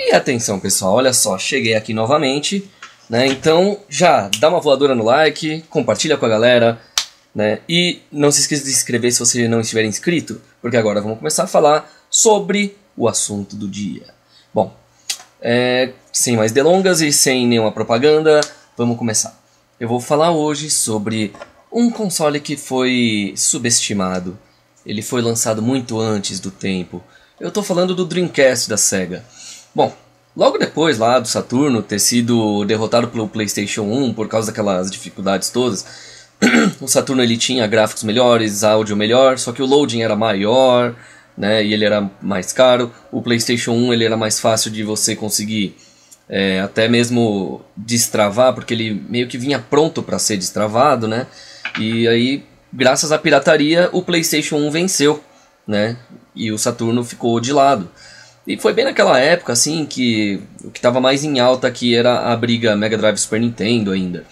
E atenção pessoal, olha só, cheguei aqui novamente, né? Então já dá uma voadora no like, compartilha com a galera, né? E não se esqueça de se inscrever se você não estiver inscrito, porque agora vamos começar a falar sobre o assunto do dia. Bom, sem mais delongas e sem nenhuma propaganda, vamos começar. Eu vou falar hoje sobre um console que foi subestimado. Ele foi lançado muito antes do tempo. Eu estou falando do Dreamcast da Sega. Bom, logo depois lá do Saturno ter sido derrotado pelo PlayStation 1 por causa daquelas dificuldades todas, o Saturno ele tinha gráficos melhores, áudio melhor, só que o loading era maior, né, e ele era mais caro. O PlayStation 1 ele era mais fácil de você conseguir até mesmo destravar, porque ele meio que vinha pronto para ser destravado, né? E aí, graças à pirataria, o PlayStation 1 venceu, né? E o Saturno ficou de lado. E foi bem naquela época assim que o que estava mais em alta aqui era a briga Mega Drive Super Nintendo ainda.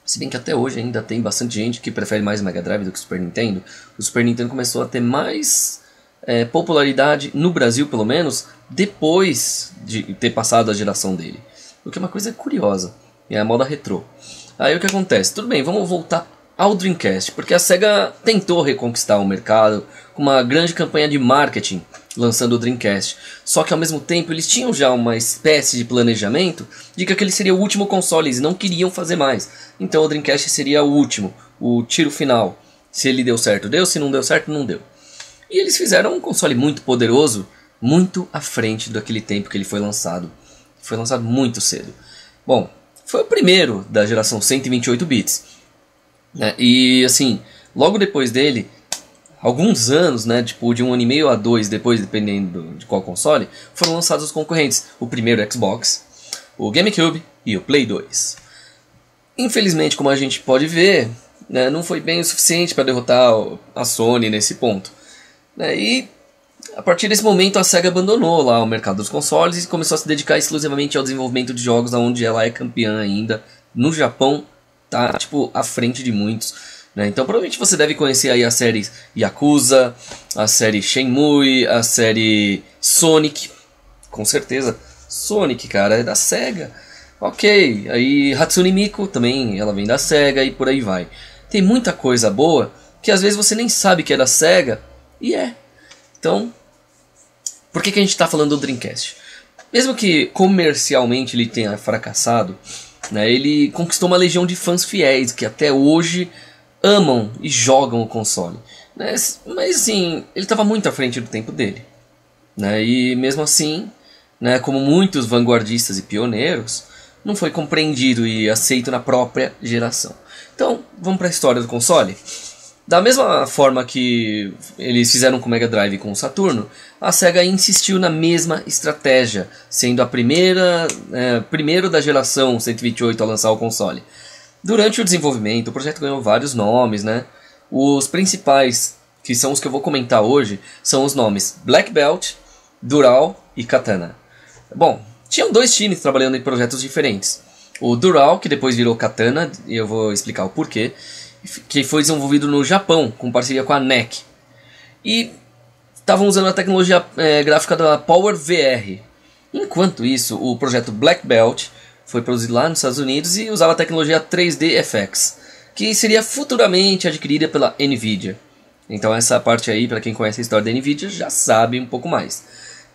Se bem que até hoje ainda tem bastante gente que prefere mais Mega Drive do que o Super Nintendo. O Super Nintendo começou a ter mais popularidade, no Brasil pelo menos, depois de ter passado a geração dele. O que é uma coisa curiosa, é a moda retrô. Aí o que acontece? Tudo bem, vamos voltar ao Dreamcast, porque a Sega tentou reconquistar o mercado com uma grande campanha de marketing lançando o Dreamcast. Só que ao mesmo tempo eles tinham já uma espécie de planejamento de que aquele seria o último console, eles não queriam fazer mais. Então o Dreamcast seria o último, o tiro final. Se ele deu certo, deu, se não deu certo, não deu. E eles fizeram um console muito poderoso, muito à frente daquele tempo que ele foi lançado. Foi lançado muito cedo. Bom, foi o primeiro da geração 128 bits. E assim, logo depois dele, alguns anos, né, tipo de 1 ano e meio a 2 depois, dependendo de qual console, foram lançados os concorrentes. O primeiro Xbox, o GameCube e o Play 2. Infelizmente, como a gente pode ver, né, não foi bem o suficiente para derrotar a Sony nesse ponto. E a partir desse momento a Sega abandonou lá o mercado dos consoles e começou a se dedicar exclusivamente ao desenvolvimento de jogos, onde ela é campeã ainda. No Japão tá tipo à frente de muitos, né? Então provavelmente você deve conhecer aí a série Yakuza, a série Shenmue, a série Sonic, com certeza. Sonic, cara, é da Sega. Ok, aí Hatsune Miku também, ela vem da Sega e por aí vai. Tem muita coisa boa que às vezes você nem sabe que é da Sega. E então, por que a gente está falando do Dreamcast? Mesmo que comercialmente ele tenha fracassado, né, ele conquistou uma legião de fãs fiéis que até hoje amam e jogam o console. Né? Mas assim, ele estava muito à frente do tempo dele. Né? E mesmo assim, né, como muitos vanguardistas e pioneiros, não foi compreendido e aceito na própria geração. Então, vamos para a história do console? Da mesma forma que eles fizeram com o Mega Drive e com o Saturno, a Sega insistiu na mesma estratégia, sendo a primeiro da geração 128 a lançar o console. Durante o desenvolvimento, o projeto ganhou vários nomes, né? Os principais, que são os que eu vou comentar hoje, são os nomes Black Belt, Dural e Katana. Bom, tinham dois times trabalhando em projetos diferentes. O Dural, que depois virou Katana, e eu vou explicar o porquê, que foi desenvolvido no Japão, com parceria com a NEC. E estavam usando a tecnologia gráfica da Power VR. Enquanto isso, o projeto Black Belt foi produzido lá nos Estados Unidos e usava a tecnologia 3D FX, que seria futuramente adquirida pela NVIDIA. Então essa parte aí, para quem conhece a história da NVIDIA, já sabe um pouco mais.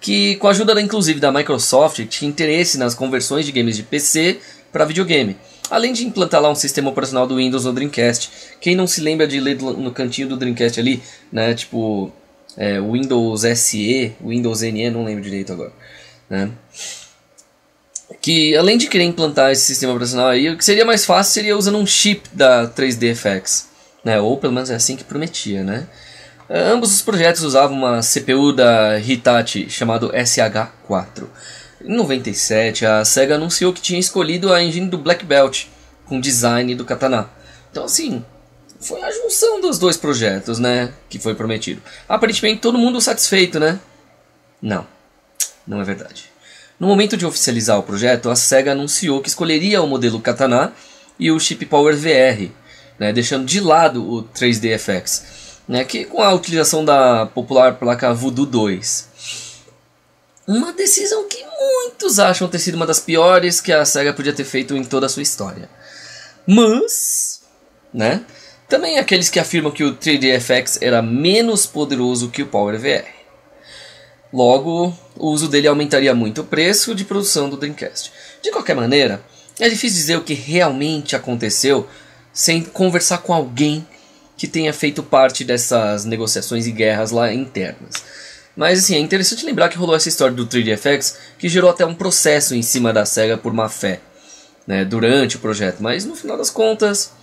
Que com a ajuda inclusive da Microsoft, tinha interesse nas conversões de games de PC para videogame. Além de implantar lá um sistema operacional do Windows no Dreamcast. Quem não se lembra de ler no cantinho do Dreamcast ali, né, tipo Windows SE, Windows NE, não lembro direito agora, né? Que além de querer implantar esse sistema operacional aí, o que seria mais fácil seria usando um chip da 3D FX, né? Ou pelo menos é assim que prometia, né? Ambos os projetos usavam uma CPU da Hitachi chamado SH4. Em 97, a Sega anunciou que tinha escolhido a engine do Black Belt, com design do Katana. Então assim, foi a junção dos dois projetos, né, que foi prometido. Aparentemente todo mundo satisfeito, né? Não é verdade. No momento de oficializar o projeto, a Sega anunciou que escolheria o modelo Katana e o chip Power VR, né, deixando de lado o 3D FX, né, que com a utilização da popular placa Voodoo 2. Uma decisão que muitos acham ter sido uma das piores que a SEGA podia ter feito em toda a sua história. Mas, né, também aqueles que afirmam que o 3DFX era menos poderoso que o Power VR. Logo, o uso dele aumentaria muito o preço de produção do Dreamcast. De qualquer maneira, é difícil dizer o que realmente aconteceu sem conversar com alguém que tenha feito parte dessas negociações e guerras lá internas. Mas assim, é interessante lembrar que rolou essa história do 3DFX que gerou até um processo em cima da SEGA por má fé, né, durante o projeto. Mas no final das contas,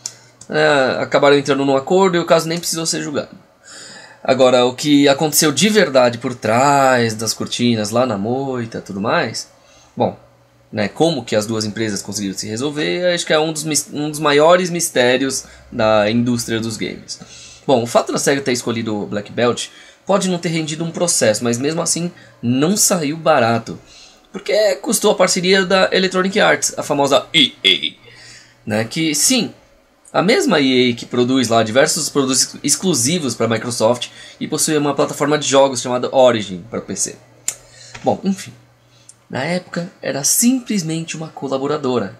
acabaram entrando num acordo e o caso nem precisou ser julgado. Agora, o que aconteceu de verdade por trás das cortinas, lá na moita e tudo mais, bom, né, como que as duas empresas conseguiram se resolver, acho que é um dos maiores mistérios da indústria dos games. Bom, o fato da SEGA ter escolhido o Black Belt pode não ter rendido um processo, mas mesmo assim não saiu barato, porque custou a parceria da Electronic Arts, a famosa EA, né, que sim, a mesma EA que produz lá diversos produtos exclusivos para a Microsoft e possui uma plataforma de jogos chamada Origin para PC. Bom, enfim. Na época era simplesmente uma colaboradora,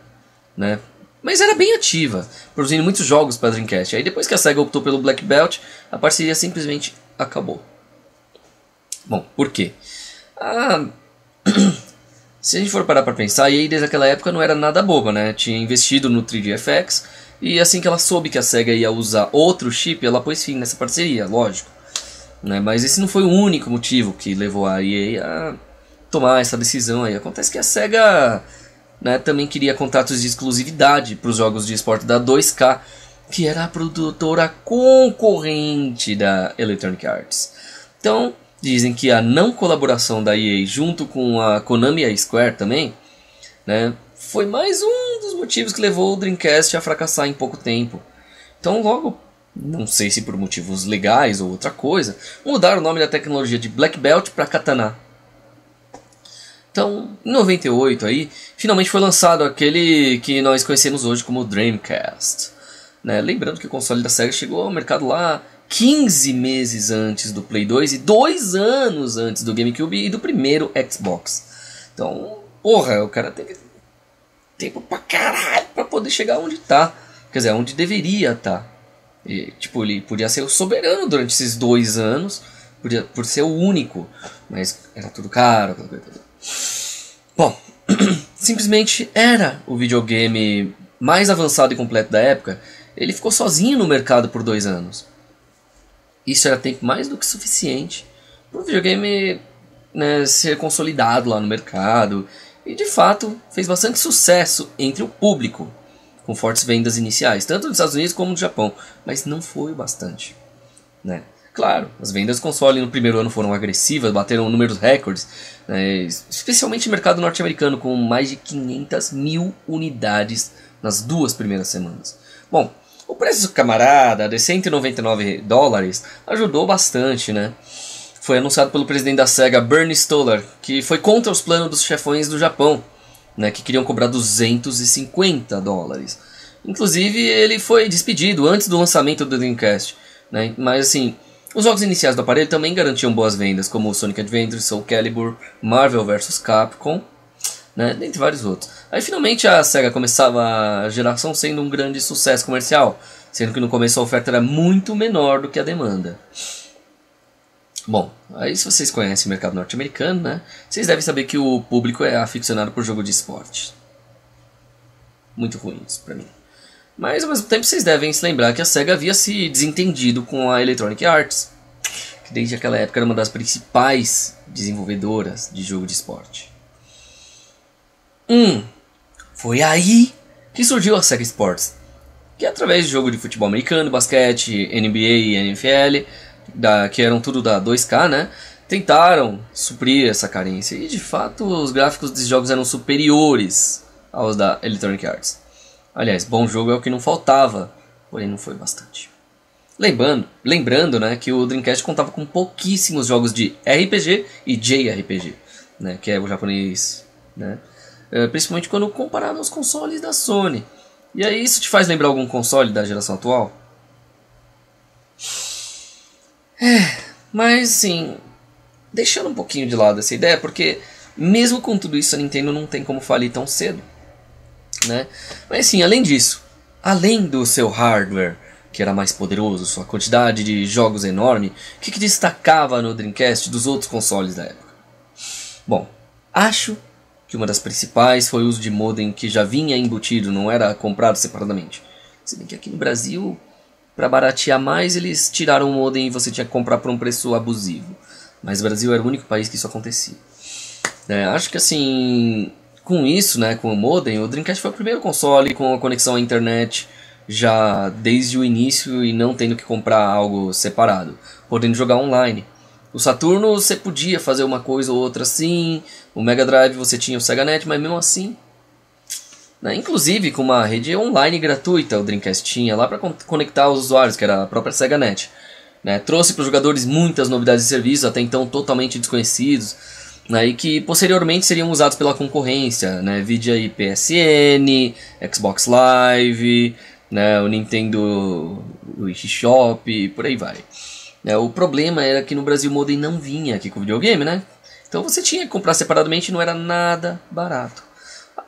né? Mas era bem ativa, produzindo muitos jogos para Dreamcast. Aí depois que a SEGA optou pelo Black Belt, a parceria simplesmente acabou. Bom, por quê? Se a gente for parar para pensar, a EA desde aquela época não era nada boba, né? Tinha investido no 3DFX e assim que ela soube que a SEGA ia usar outro chip, ela pôs fim nessa parceria, lógico. Né? Mas esse não foi o único motivo que levou a EA a tomar essa decisão aí. Acontece que a SEGA, né, também queria contratos de exclusividade para os jogos de esporte da 2K, que era a produtora concorrente da Electronic Arts. Então, dizem que a não colaboração da EA junto com a Konami e a Square também, né, foi mais um dos motivos que levou o Dreamcast a fracassar em pouco tempo. Então logo, não sei se por motivos legais ou outra coisa, mudaram o nome da tecnologia de Black Belt para Katana. Então, em 98 aí, finalmente foi lançado aquele que nós conhecemos hoje como Dreamcast. Né? Lembrando que o console da SEGA chegou ao mercado lá 15 meses antes do Play 2 e 2 anos antes do GameCube e do primeiro Xbox. Então, porra, o cara teve tempo pra caralho pra poder chegar onde tá. Quer dizer, onde deveria estar. E, tipo, ele podia ser o soberano durante esses 2 anos, por ser o único, mas era tudo caro, aquela coisa toda. Bom, simplesmente era o videogame mais avançado e completo da época. Ele ficou sozinho no mercado por 2 anos. Isso era tempo mais do que suficiente para o videogame, né, ser consolidado lá no mercado. E de fato fez bastante sucesso entre o público, com fortes vendas iniciais, tanto nos Estados Unidos como no Japão. Mas não foi o bastante, né? Claro, as vendas do console no primeiro ano foram agressivas, bateram números recordes, né, especialmente no mercado norte-americano, com mais de 500 mil unidades nas 2 primeiras semanas. Bom, o preço camarada de $199 ajudou bastante, né? Foi anunciado pelo presidente da SEGA, Bernie Stolar, que foi contra os planos dos chefões do Japão, né, que queriam cobrar $250. Inclusive, ele foi despedido antes do lançamento do Dreamcast, né? Mas assim, os jogos iniciais do aparelho também garantiam boas vendas, como Sonic Adventure, Soul Calibur, Marvel vs Capcom, né, dentre vários outros. Aí finalmente a SEGA começava a geração sendo um grande sucesso comercial, sendo que no começo a oferta era muito menor do que a demanda. Bom, aí se vocês conhecem o mercado norte-americano, né, vocês devem saber que o público é aficionado por jogo de esporte. Muito ruim isso pra mim. Mas ao mesmo tempo vocês devem se lembrar que a SEGA havia se desentendido com a Electronic Arts, que desde aquela época era uma das principais desenvolvedoras de jogo de esporte. Foi aí que surgiu a SEGA Sports, que através de jogo de futebol americano, basquete, NBA e NFL, que eram tudo da 2K, né, tentaram suprir essa carência. E de fato os gráficos dos jogos eram superiores aos da Electronic Arts. Aliás, bom jogo é o que não faltava, porém não foi bastante. Lembrando, né, que o Dreamcast contava com pouquíssimos jogos de RPG e JRPG, né, que é o japonês, né, principalmente quando comparado aos consoles da Sony. E aí isso te faz lembrar algum console da geração atual? Mas sim, deixando um pouquinho de lado essa ideia, porque Mesmo com tudo isso, a Nintendo não tem como falir tão cedo, né? Mas sim, além disso, além do seu hardware, que era mais poderoso, sua quantidade de jogos enorme, o que destacava no Dreamcast dos outros consoles da época? Bom, acho que uma das principais foi o uso de modem que já vinha embutido, não era comprado separadamente. Se bem que aqui no Brasil, para baratear mais, eles tiraram o modem e você tinha que comprar por um preço abusivo. Mas o Brasil era o único país que isso acontecia. Acho que assim, com isso, né, com o modem, o Dreamcast foi o primeiro console com a conexão à internet já desde o início e não tendo que comprar algo separado, podendo jogar online. O Saturno você podia fazer uma coisa ou outra assim, o Mega Drive você tinha o SegaNet, mas mesmo assim, né, inclusive com uma rede online gratuita o Dreamcast tinha lá para conectar os usuários, que era a própria SegaNet. Né, trouxe para os jogadores muitas novidades de serviço, até então totalmente desconhecidos, né, e que posteriormente seriam usados pela concorrência, né, vide aí PSN, Xbox Live, né, o Nintendo eShop, por aí vai. O problema era que no Brasil o modem não vinha aqui com o videogame, né? Então você tinha que comprar separadamente e não era nada barato.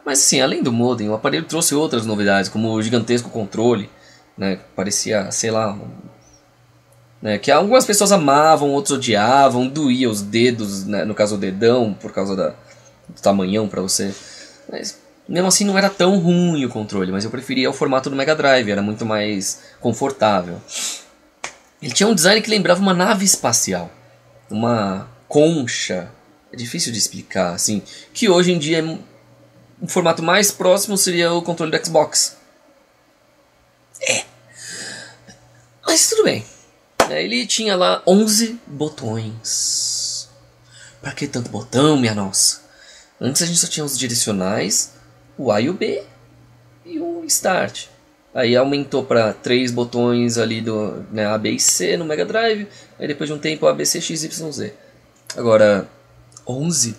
Mas assim, além do modem, o aparelho trouxe outras novidades, como o gigantesco controle, né, parecia, sei lá, né, que algumas pessoas amavam, outros odiavam, doía os dedos, né, no caso o dedão, por causa do tamanhão para você. Mas mesmo assim não era tão ruim o controle, mas eu preferia o formato do Mega Drive, era muito mais confortável. Ele tinha um design que lembrava uma nave espacial, uma concha, é difícil de explicar, assim, que hoje em dia o formato mais próximo seria o controle do Xbox. Mas tudo bem. Ele tinha lá 11 botões. Pra que tanto botão, minha nossa? Antes a gente só tinha os direcionais, o A e o B e o Start. Aí aumentou para 3 botões ali do, né, A, B e C no Mega Drive. Aí depois de um tempo A, B, C, X, Y, Z. Agora, 11?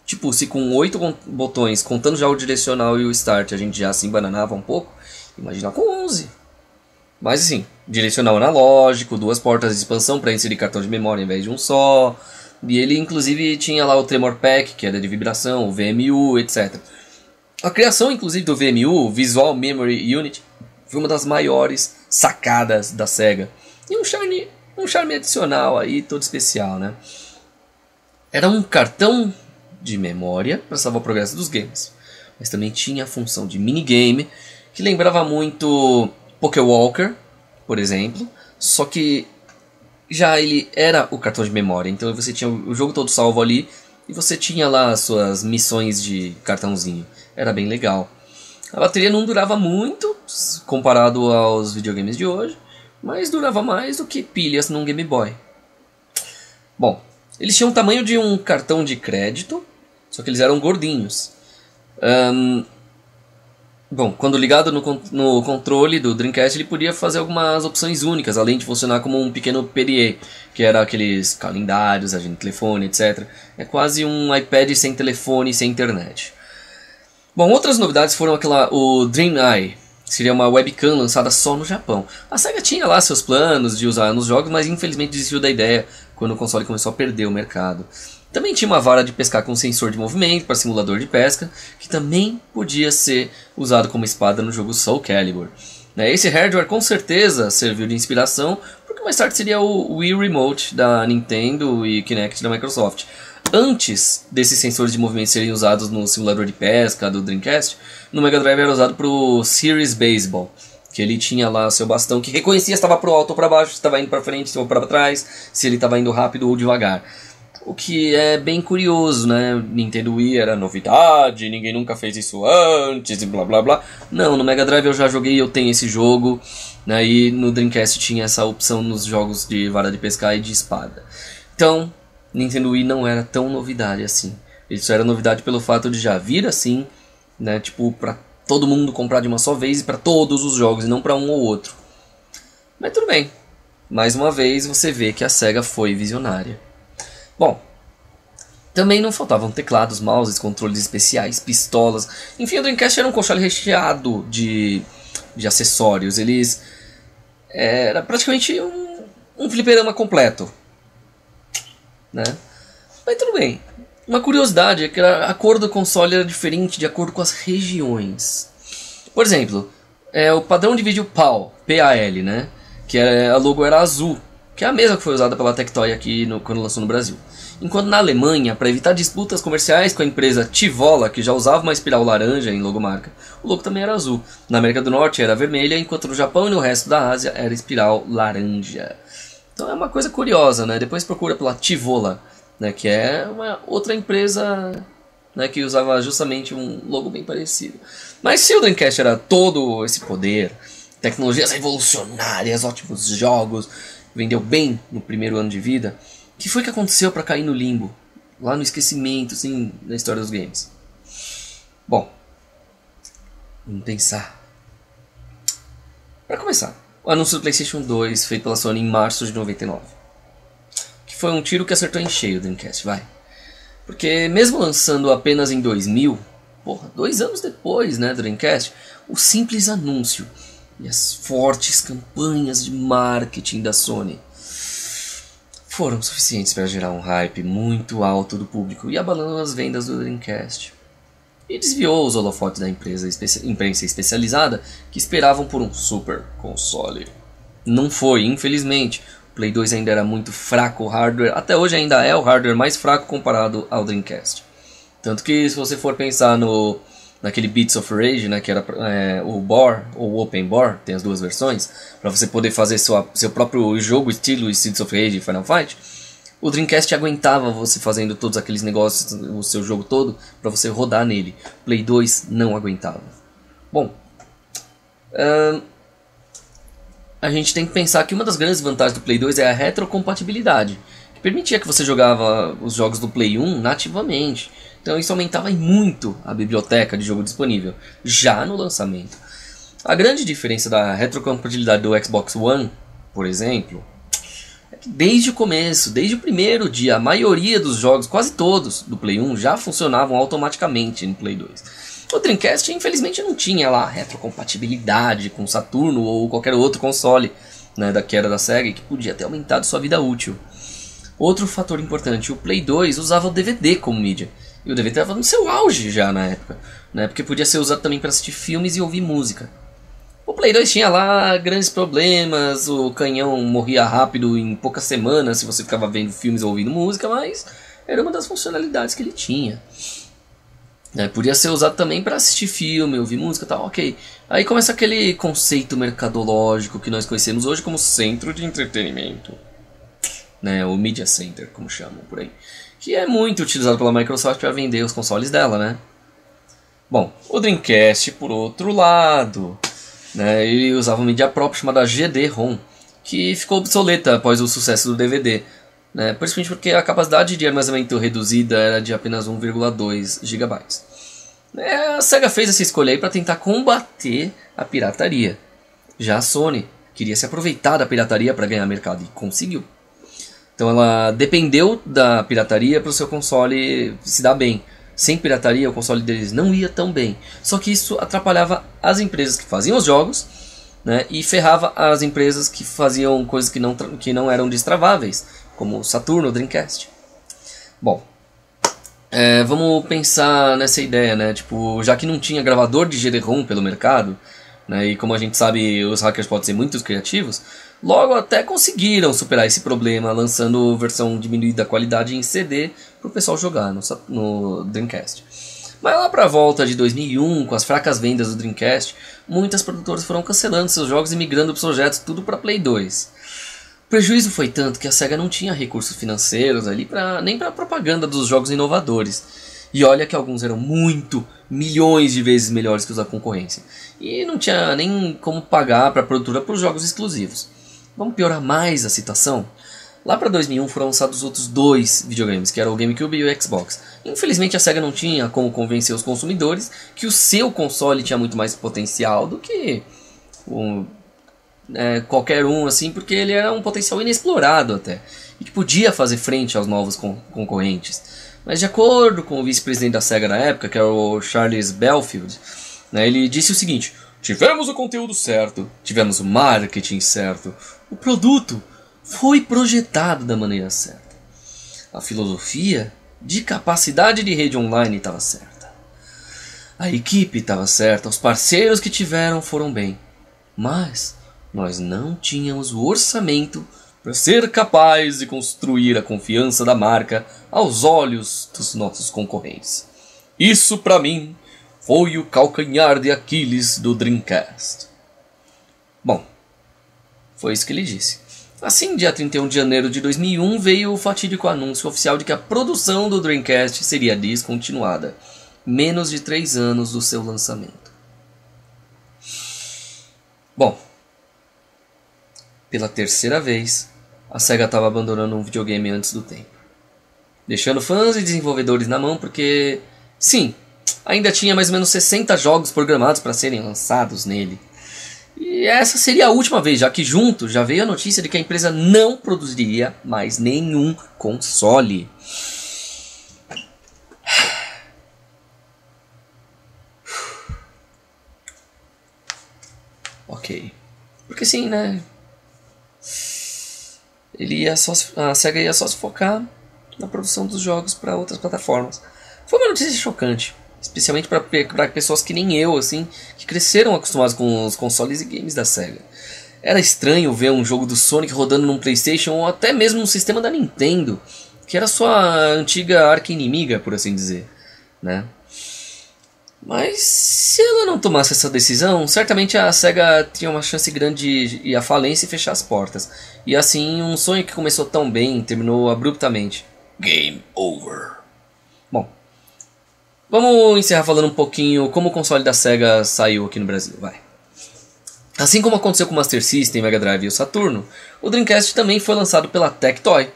Tipo, se com 8 botões, contando já o direcional e o Start, a gente já se embananava um pouco, imagina com 11. Mas assim, direcional analógico, 2 portas de expansão para inserir cartão de memória em vez de um só. E ele inclusive tinha lá o Tremor Pack, que era de vibração, o VMU, etc. A criação inclusive do VMU, Visual Memory Unit, foi uma das maiores sacadas da SEGA. E um charme adicional aí, todo especial, né? Era um cartão de memória para salvar o progresso dos games. Mas também tinha a função de minigame, que lembrava muito Pokéwalker, por exemplo, só que já ele era o cartão de memória, então você tinha o jogo todo salvo ali e você tinha lá as suas missões de cartãozinho. Era bem legal. A bateria não durava muito comparado aos videogames de hoje, mas durava mais do que pilhas num Game Boy. Bom, eles tinham o tamanho de um cartão de crédito, só que eles eram gordinhos. Bom, quando ligado no controle do Dreamcast, ele podia fazer algumas opções únicas, além de funcionar como um pequeno PDA, que era aqueles calendários, agenda de telefone, etc. É quase um iPad sem telefone e sem internet. Bom, outras novidades foram o Dream Eye, que seria uma webcam lançada só no Japão. A SEGA tinha lá seus planos de usar nos jogos, mas infelizmente desistiu da ideia quando o console começou a perder o mercado. Também tinha uma vara de pescar com sensor de movimento para simulador de pesca, que também podia ser usado como espada no jogo Soul Calibur. Esse hardware com certeza serviu de inspiração, porque mais tarde seria o Wii Remote da Nintendo e Kinect da Microsoft. Antes desses sensores de movimento serem usados no simulador de pesca do Dreamcast, no Mega Drive era usado para o Series Baseball, que ele tinha lá seu bastão que reconhecia se estava para o alto ou para baixo, se estava indo para frente ou para trás, se ele estava indo rápido ou devagar. O que é bem curioso, né? Nintendo Wii era novidade, ninguém nunca fez isso antes e blá blá blá. Não, no Mega Drive eu já joguei, eu tenho esse jogo, né? E no Dreamcast tinha essa opção nos jogos de vara de pescar e de espada. Então, Nintendo Wii não era tão novidade assim. Isso era novidade pelo fato de já vir assim, né? Tipo, pra todo mundo comprar de uma só vez e pra todos os jogos, e não pra um ou outro. Mas tudo bem. Mais uma vez você vê que a SEGA foi visionária. Bom, também não faltavam teclados, mouses, controles especiais, pistolas. Enfim, o Dreamcast era um console recheado de acessórios. Era praticamente um fliperama completo, né? Mas tudo bem. Uma curiosidade é que a cor do console era diferente de acordo com as regiões. Por exemplo, o padrão de vídeo PAL, PAL, né? Que a logo era azul, que é a mesma que foi usada pela Tectoy aqui quando lançou no Brasil. Enquanto na Alemanha, para evitar disputas comerciais com a empresa Tivola, que já usava uma espiral laranja em logomarca, o logo também era azul. Na América do Norte era vermelha, enquanto no Japão e no resto da Ásia era espiral laranja. Então é uma coisa curiosa, né? Depois procura pela Tivola, né? Que é uma outra empresa, né? Que usava justamente um logo bem parecido. Mas se o Dreamcast era todo esse poder, tecnologias revolucionárias, ótimos jogos, vendeu bem no primeiro ano de vida, o que foi que aconteceu para cair no limbo? Lá no esquecimento, assim, na história dos games. Bom, vamos pensar. Para começar, o anúncio do PlayStation 2, feito pela Sony em março de 99. Que foi um tiro que acertou em cheio o Dreamcast, vai. Porque mesmo lançando apenas em 2000, 2 anos depois, né, do Dreamcast, o simples anúncio e as fortes campanhas de marketing da Sony foram suficientes para gerar um hype muito alto do público e abalando as vendas do Dreamcast. E desviou os holofotes da imprensa especializada que esperavam por um super console. Não foi, infelizmente. O Play 2 ainda era muito fraco o hardware, até hoje ainda é o hardware mais fraco comparado ao Dreamcast. Tanto que se você for pensar naquele Beats of Rage, né, que era o Bore ou Open Bore, tem as duas versões, para você poder fazer seu próprio jogo estilo Streets of Rage e Final Fight, o Dreamcast aguentava você fazendo todos aqueles negócios, o seu jogo todo, para você rodar nele. O Play 2 não aguentava. Bom, a gente tem que pensar que uma das grandes vantagens do Play 2 é a retrocompatibilidade, que permitia que você jogava os jogos do Play 1 nativamente. Então isso aumentava muito a biblioteca de jogo disponível, já no lançamento. A grande diferença da retrocompatibilidade do Xbox One, por exemplo, é que desde o começo, desde o primeiro dia, a maioria dos jogos, quase todos, do Play 1 já funcionavam automaticamente no Play 2. O Dreamcast, infelizmente, não tinha lá retrocompatibilidade com Saturno ou qualquer outro console, né, que era da Sega, que podia ter aumentado sua vida útil. Outro fator importante, o Play 2 usava o DVD como mídia. E o DVD estava no seu auge já na época, né? Porque podia ser usado também para assistir filmes e ouvir música. O Play 2 tinha lá grandes problemas, o canhão morria rápido em poucas semanas se você ficava vendo filmes ou ouvindo música, mas era uma das funcionalidades que ele tinha. Podia ser usado também para assistir filme, ouvir música e tal, ok. Aí começa aquele conceito mercadológico que nós conhecemos hoje como centro de entretenimento, né? O Media Center, como chamam por aí. Que é muito utilizado pela Microsoft para vender os consoles dela, né? Bom, o Dreamcast, por outro lado, né, ele usava uma mídia própria chamada GD-ROM, que ficou obsoleta após o sucesso do DVD, né, principalmente porque a capacidade de armazenamento reduzida era de apenas 1,2 GB. A Sega fez essa escolha aí para tentar combater a pirataria. Já a Sony queria se aproveitar da pirataria para ganhar mercado e conseguiu. Então ela dependeu da pirataria para o seu console se dar bem. Sem pirataria o console deles não ia tão bem. Só que isso atrapalhava as empresas que faziam os jogos, né, e ferrava as empresas que faziam coisas que não eram destraváveis, como o Saturno ou Dreamcast. Bom, vamos pensar nessa ideia, né? Tipo, já que não tinha gravador de GD-ROM pelo mercado, né, e como a gente sabe os hackers podem ser muito criativos, logo até conseguiram superar esse problema, lançando versão diminuída da qualidade em CD para o pessoal jogar no Dreamcast. Mas lá para a volta de 2001, com as fracas vendas do Dreamcast, muitas produtoras foram cancelando seus jogos e migrando os projetos tudo para Play 2. O prejuízo foi tanto que a Sega não tinha recursos financeiros ali nem para propaganda dos jogos inovadores. E olha que alguns eram milhões de vezes melhores que os da concorrência. E não tinha nem como pagar para a produtora por jogos exclusivos. Vamos piorar mais a situação? Lá para 2001 foram lançados outros 2 videogames, que eram o GameCube e o Xbox. Infelizmente a Sega não tinha como convencer os consumidores que o seu console tinha muito mais potencial do que qualquer um, assim, porque ele era um potencial inexplorado até, e que podia fazer frente aos novos concorrentes. Mas de acordo com o vice-presidente da Sega na época, que era o Charles Belfield, né, ele disse o seguinte: tivemos o conteúdo certo, tivemos o marketing certo, o produto foi projetado da maneira certa. A filosofia de capacidade de rede online estava certa. A equipe estava certa, os parceiros que tiveram foram bem. Mas nós não tínhamos o orçamento para ser capaz de construir a confiança da marca aos olhos dos nossos concorrentes. Isso para mim foi o calcanhar de Aquiles do Dreamcast. Bom, foi isso que ele disse. Assim, dia 31 de janeiro de 2001 veio o fatídico anúncio oficial de que a produção do Dreamcast seria descontinuada, menos de 3 anos do seu lançamento. Bom, pela terceira vez, a SEGA estava abandonando um videogame antes do tempo, deixando fãs e desenvolvedores na mão porque, sim, ainda tinha mais ou menos 60 jogos programados para serem lançados nele. E essa seria a última vez, já que junto já veio a notícia de que a empresa não produziria mais nenhum console. Ok. Porque sim, né? A SEGA ia só se focar na produção dos jogos para outras plataformas. Foi uma notícia chocante, especialmente para pessoas que nem eu, assim, que cresceram acostumados com os consoles e games da SEGA. Era estranho ver um jogo do Sonic rodando num PlayStation ou até mesmo num sistema da Nintendo, que era sua antiga arqui-inimiga, por assim dizer, né? Mas se ela não tomasse essa decisão, certamente a SEGA tinha uma chance grande de ir à falência e fechar as portas. E assim, um sonho que começou tão bem terminou abruptamente. Game over. Bom, vamos encerrar falando um pouquinho como o console da SEGA saiu aqui no Brasil, vai. Assim como aconteceu com o Master System, Mega Drive e o Saturno, o Dreamcast também foi lançado pela Tectoy,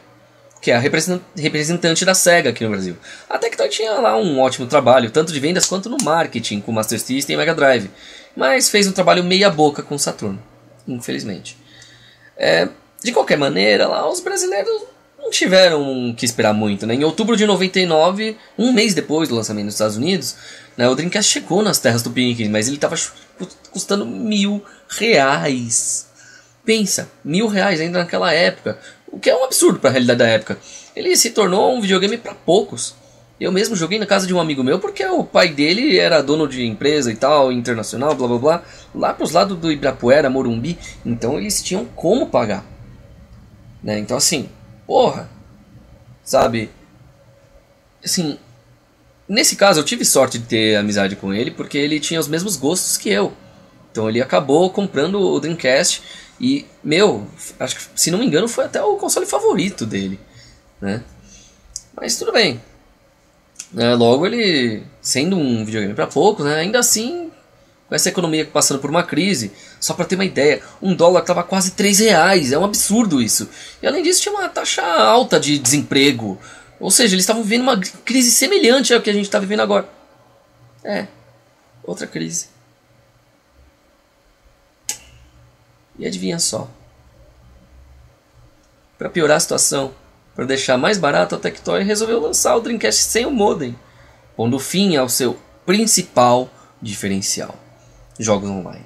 que é a representante da SEGA aqui no Brasil. A Tectoy tinha lá um ótimo trabalho, tanto de vendas quanto no marketing com o Master System e Mega Drive, mas fez um trabalho meia boca com o Saturno, infelizmente. De qualquer maneira, lá os brasileiros não tiveram que esperar muito, né? Em outubro de 99, um mês depois do lançamento nos Estados Unidos, né, o Dreamcast chegou nas terras do Piniquim, mas ele estava custando R$1.000. Pensa, R$1.000 ainda naquela época, o que é um absurdo para a realidade da época. Ele se tornou um videogame para poucos. Eu mesmo joguei na casa de um amigo meu porque o pai dele era dono de empresa e tal, internacional, blá blá blá, lá para os lados do Ibirapuera, Morumbi, então eles tinham como pagar, né? Então assim, porra, sabe, assim, nesse caso eu tive sorte de ter amizade com ele porque ele tinha os mesmos gostos que eu. Então ele acabou comprando o Dreamcast e, acho que, se não me engano, foi até o console favorito dele, né? Mas tudo bem. Logo ele, sendo um videogame para poucos, né? Ainda assim, com essa economia passando por uma crise, só para ter uma ideia, $1 estava quase R$3, é um absurdo isso. E além disso tinha uma taxa alta de desemprego, ou seja, eles estavam vivendo uma crise semelhante ao que a gente está vivendo agora. Outra crise. E adivinha só, para piorar a situação, para deixar mais barato, a Tectoy resolveu lançar o Dreamcast sem o modem, pondo fim ao seu principal diferencial: jogos online.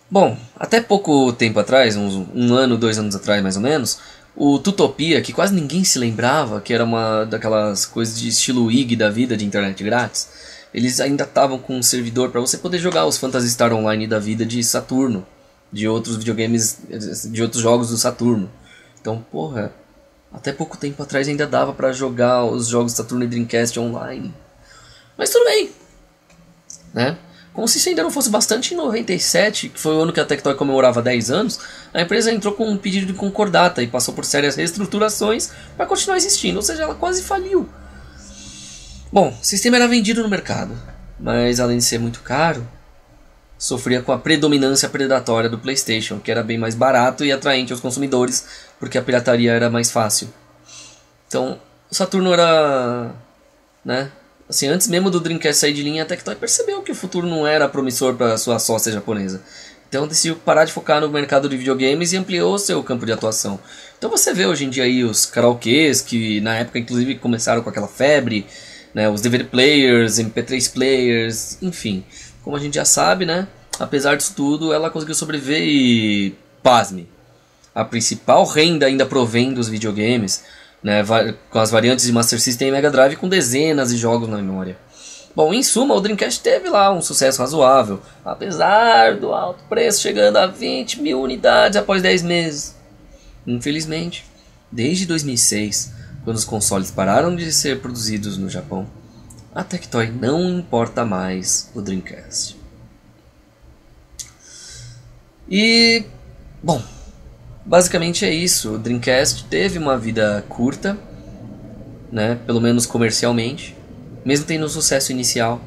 Bom, até pouco tempo atrás, um ano, 2 anos atrás mais ou menos, o Tutopia, que quase ninguém se lembrava que era uma daquelas coisas de estilo IG da vida de internet grátis, eles ainda estavam com um servidor para você poder jogar os Phantasy Star Online da vida de Saturno, de outros videogames, de outros jogos do Saturno. Então, porra, até pouco tempo atrás ainda dava para jogar os jogos Saturno e Dreamcast online. Mas tudo bem, né? Como se isso ainda não fosse bastante, em 97, que foi o ano que a Tectoy comemorava 10 anos, a empresa entrou com um pedido de concordata e passou por sérias reestruturações para continuar existindo, ou seja, ela quase faliu. Bom, o sistema era vendido no mercado, mas além de ser muito caro, sofria com a predominância predatória do PlayStation, que era bem mais barato e atraente aos consumidores, porque a pirataria era mais fácil. Então, o Saturno era, né, assim, antes mesmo do Dreamcast sair de linha, a Tectoy percebeu que o futuro não era promissor para sua sócia japonesa. Então decidiu parar de focar no mercado de videogames e ampliou seu campo de atuação. Então você vê hoje em dia aí os karaokês, que na época inclusive começaram com aquela febre, né, os DVD players, MP3 players, enfim. Como a gente já sabe, né, apesar disso tudo, ela conseguiu sobreviver e, pasme, a principal renda ainda provém dos videogames né, com as variantes de Master System e Mega Drive com dezenas de jogos na memória. Bom, em suma, o Dreamcast teve lá um sucesso razoável, apesar do alto preço chegando a 20 mil unidades após 10 meses. Infelizmente, desde 2006, quando os consoles pararam de ser produzidos no Japão, a Tectoy não importa mais o Dreamcast. E, bom, basicamente é isso. O Dreamcast teve uma vida curta, né, pelo menos comercialmente, mesmo tendo um sucesso inicial,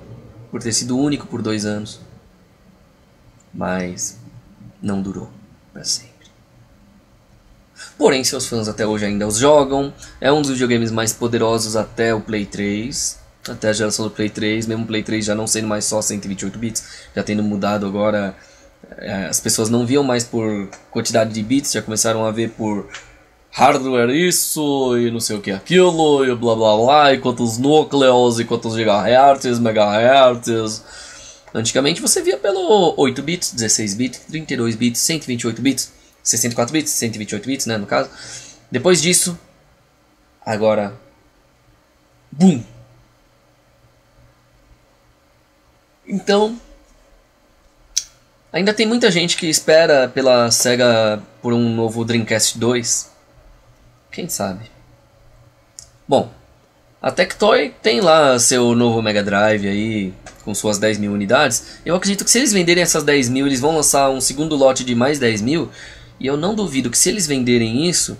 por ter sido único por 2 anos. Mas não durou para sempre. Porém, seus fãs até hoje ainda os jogam. É um dos videogames mais poderosos até o Play 3. Até a geração do Play 3. Mesmo o Play 3 já não sendo mais só 128 bits. Já tendo mudado agora. As pessoas não viam mais por quantidade de bits. Já começaram a ver por hardware isso e não sei o que aquilo. E blá blá blá. E quantos núcleos. E quantos gigahertz, megahertz. Antigamente você via pelo 8 bits, 16 bits, 32 bits, 128 bits. 64 bits, 128 bits, né, no caso. Depois disso, agora, boom! Então, ainda tem muita gente que espera pela Sega por um novo Dreamcast 2. Quem sabe? Bom, a Tectoy tem lá seu novo Mega Drive aí, com suas 10 mil unidades. Eu acredito que se eles venderem essas 10 mil, eles vão lançar um segundo lote de mais 10 mil. E eu não duvido que se eles venderem isso,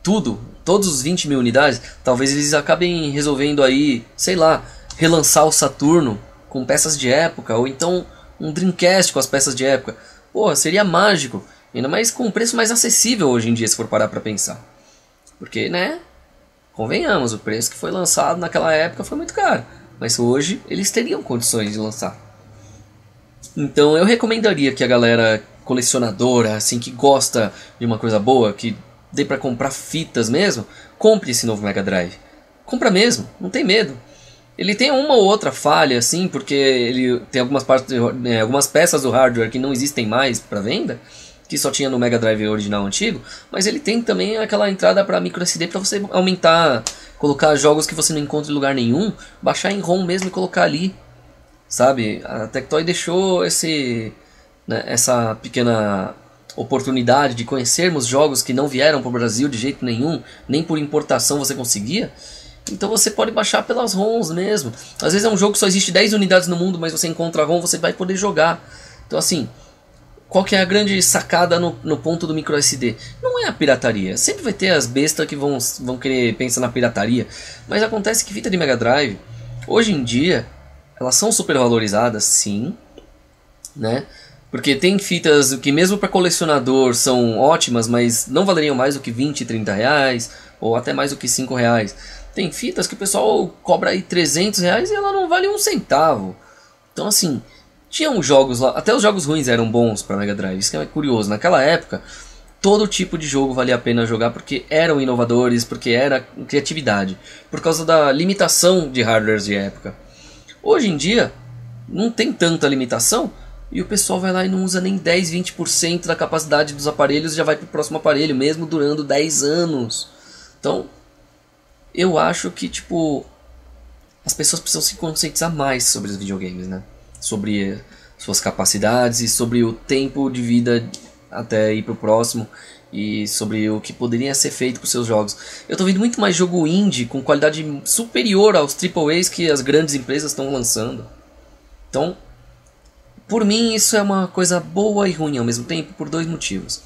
todos os 20 mil unidades, talvez eles acabem resolvendo aí, sei lá, relançar o Saturno com peças de época, ou então um Dreamcast com as peças de época. Pô, seria mágico, ainda mais com um preço mais acessível hoje em dia, se for parar pra pensar. Porque, né, convenhamos, o preço que foi lançado naquela época foi muito caro, mas hoje eles teriam condições de lançar. Então eu recomendaria que a galera colecionadora, assim, que gosta de uma coisa boa, que dê pra comprar fitas mesmo, compre esse novo Mega Drive. Compra mesmo, não tem medo. Ele tem uma ou outra falha, assim, porque ele tem algumas peças do hardware que não existem mais para venda, que só tinha no Mega Drive original antigo, mas ele tem também aquela entrada para micro SD para você aumentar, colocar jogos que você não encontra em lugar nenhum, baixar em ROM mesmo e colocar ali. Sabe, a Tectoy deixou essa pequena oportunidade de conhecermos jogos que não vieram para o Brasil de jeito nenhum, nem por importação você conseguia. Então você pode baixar pelas ROMs mesmo. Às vezes é um jogo que só existe 10 unidades no mundo, mas você encontra a ROM, você vai poder jogar. Então assim, qual que é a grande sacada no ponto do micro SD? Não é a pirataria. Sempre vai ter as bestas que vão querer pensar na pirataria. Mas acontece que fita de Mega Drive, hoje em dia, elas são super valorizadas, sim, né? Porque tem fitas que mesmo para colecionador são ótimas, mas não valeriam mais do que 20, 30 reais, ou até mais do que 5 reais. Tem fitas que o pessoal cobra aí 300 reais e ela não vale um centavo. Então assim, tinham jogos lá, até os jogos ruins eram bons para Mega Drive, isso que é curioso. Naquela época, todo tipo de jogo valia a pena jogar porque eram inovadores, porque era criatividade, por causa da limitação de hardwares de época. Hoje em dia, não tem tanta limitação e o pessoal vai lá e não usa nem 10, 20% da capacidade dos aparelhos e já vai para o próximo aparelho, mesmo durando 10 anos. Então, eu acho que tipo as pessoas precisam se conscientizar mais sobre os videogames, né? Sobre suas capacidades e sobre o tempo de vida até ir para o próximo e sobre o que poderia ser feito com seus jogos. Eu tô vendo muito mais jogo indie com qualidade superior aos AAAs que as grandes empresas estão lançando. Então, por mim isso é uma coisa boa e ruim ao mesmo tempo por 2 motivos.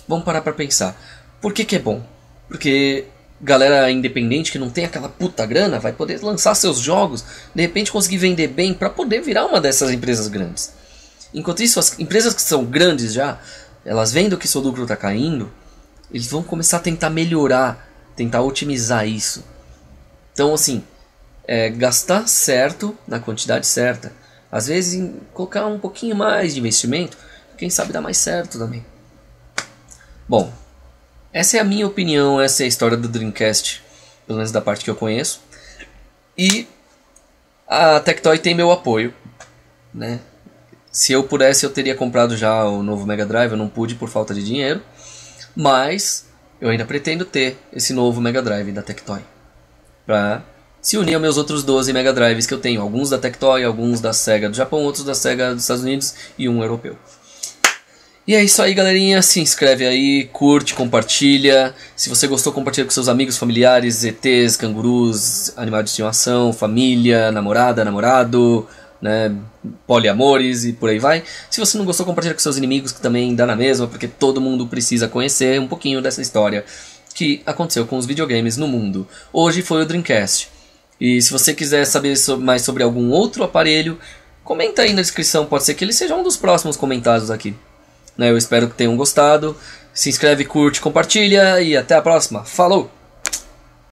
Vamos parar pra pensar. Por que é bom? Porque galera independente que não tem aquela puta grana vai poder lançar seus jogos, de repente conseguir vender bem para poder virar uma dessas empresas grandes. Enquanto isso, as empresas que são grandes já, elas vendo que seu lucro está caindo, eles vão começar a tentar melhorar, tentar otimizar isso. Então assim, gastar certo na quantidade certa. Às vezes colocar um pouquinho mais de investimento, quem sabe dá mais certo também. Bom, essa é a minha opinião, essa é a história do Dreamcast, pelo menos da parte que eu conheço. E a Tectoy tem meu apoio, né? Se eu pudesse eu teria comprado já o novo Mega Drive, eu não pude por falta de dinheiro. Mas eu ainda pretendo ter esse novo Mega Drive da Tectoy. Pra se unir aos meus outros 12 Mega Drives que eu tenho. Alguns da Tectoy, alguns da Sega do Japão, outros da Sega dos Estados Unidos e um europeu. E é isso aí, galerinha. Se inscreve aí, curte, compartilha. Se você gostou, compartilha com seus amigos, familiares, ETs, cangurus, animais de estimação, família, namorada, namorado, né, poliamores e por aí vai. Se você não gostou, compartilha com seus inimigos, que também dá na mesma, porque todo mundo precisa conhecer um pouquinho dessa história que aconteceu com os videogames no mundo. Hoje foi o Dreamcast. E se você quiser saber mais sobre algum outro aparelho, comenta aí na descrição, pode ser que ele seja um dos próximos comentados aqui. Eu espero que tenham gostado. Se inscreve, curte, compartilha e até a próxima. Falou!